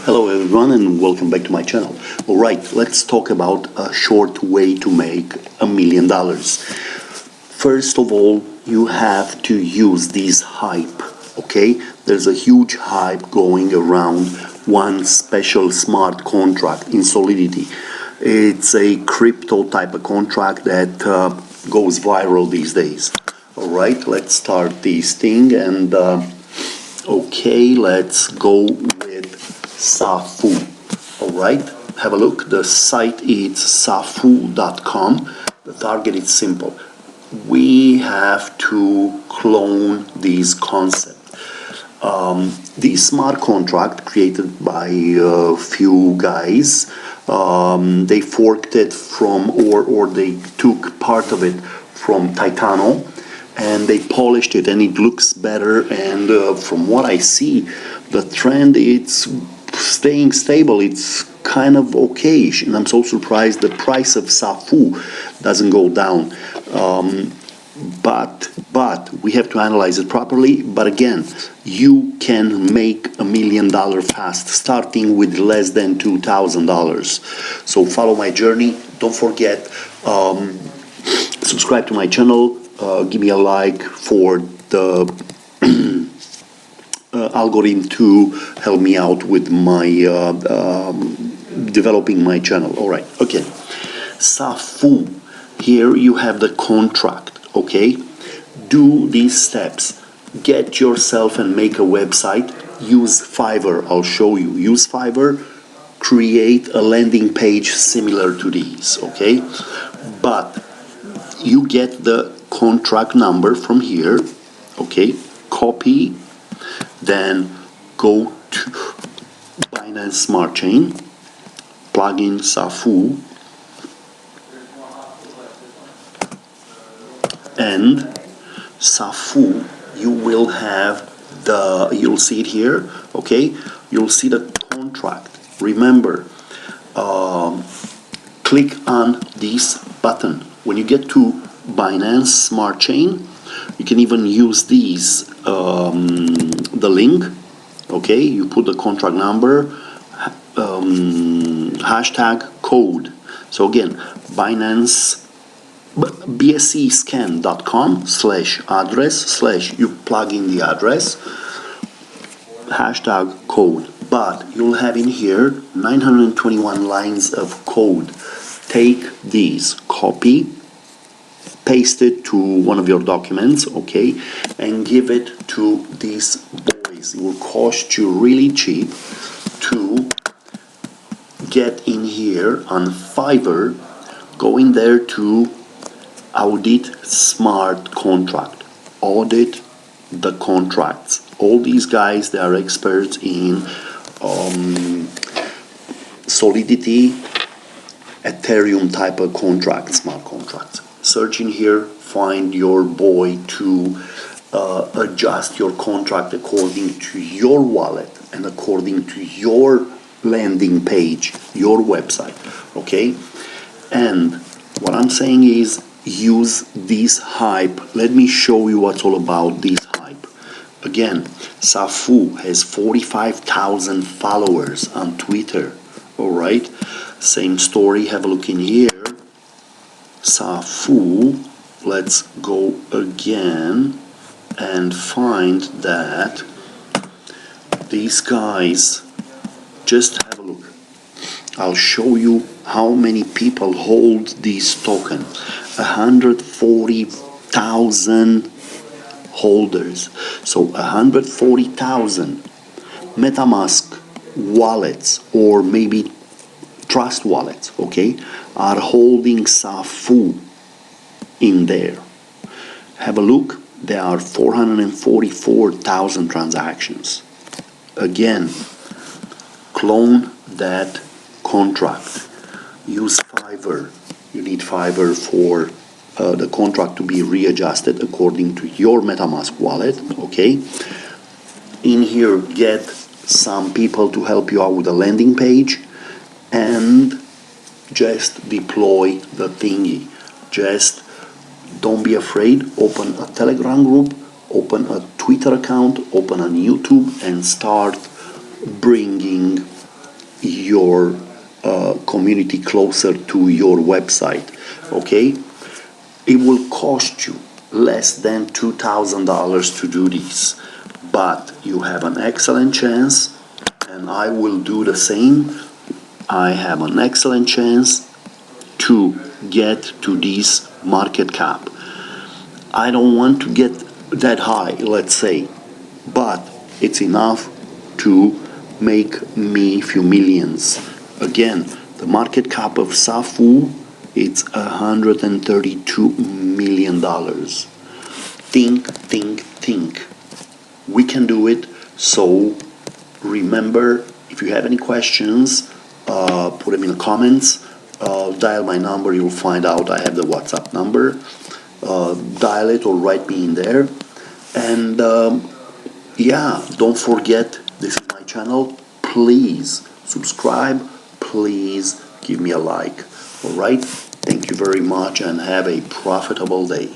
Hello everyone and welcome back to my channel. Alright, let's talk about a short way to make $1 million. First of all, you have to use this hype, okay? There's a huge hype going around one special smart contract in Solidity. It's a crypto type of contract that goes viral these days. Alright, let's start this thing and okay, let's go with Safu. Alright, have a look. The site is safu.com. The target is simple. We have to clone this concept. This smart contract created by a few guys, they forked it from or they took part of it from Titano and they polished it and it looks better, and from what I see the trend, it's staying stable. It's kind of okayish, and I'm so surprised the price of Safu doesn't go down. But we have to analyze it properly. But again, you can make $1 million fast, starting with less than $2,000. So follow my journey. Don't forget, subscribe to my channel. Give me a like for the algorithm to help me out with my developing my channel. All right, okay. Safu. Here you have the contract. Okay, do these steps. Get yourself and make a website. Use Fiverr. I'll show you. Use Fiverr. Create a landing page similar to these. Okay, but you get the contract number from here. Okay, copy. Then go to Binance Smart Chain. Plug in Safu. And Safu, you will have you'll see it here, okay? You'll see the contract. Remember, click on this button. When you get to Binance Smart Chain, you can even use these, the link, okay? You put the contract number, hashtag code. So again, Binance bscscan.com/address/ you plug in the address, hashtag code. But you'll have in here 921 lines of code. Take these, copy, paste it to one of your documents, okay, and give it to these boys. It will cost you really cheap to get in here on Fiverr. Go in there to audit smart contract. Audit the contracts. All these guys, they are experts in Solidity, Ethereum type of contracts, smart contracts. Search in here, find your boy to adjust your contract according to your wallet and according to your landing page, your website, okay? And what I'm saying is, use this hype. Let me show you what's all about this hype. Again, Safu has 45,000 followers on Twitter. All right, same story. Have a look in here. Safu. Let's go again and find that these guys. Just have a look. I'll show you how many people hold this token. 140,000 holders. So 140,000 MetaMask wallets, or maybe trust wallets, okay, are holding Safu in there. Have a look. There are 444,000 transactions. Again, clone that contract. Use Fiverr. You need Fiverr for the contract to be readjusted according to your MetaMask wallet, okay? In here, get some people to help you out with the landing page and just deploy the thingy. Just don't be afraid. Open a Telegram group, open a Twitter account, open on YouTube, and start bringing your community closer to your website. Okay, it will cost you less than $2,000 to do this, but you have an excellent chance, and I will do the same. I have an excellent chance to get to this market cap. I don't want to get that high, let's say, but it's enough to make me few millions. Again, the market cap of Safu, it's $132 million. Think. We can do it. So remember, if you have any questions, put them in the comments. Dial my number, you'll find out I have the WhatsApp number. Dial it or write me in there. And yeah, don't forget, this is my channel. Please subscribe. Please give me a like. All right? Thank you very much and have a profitable day.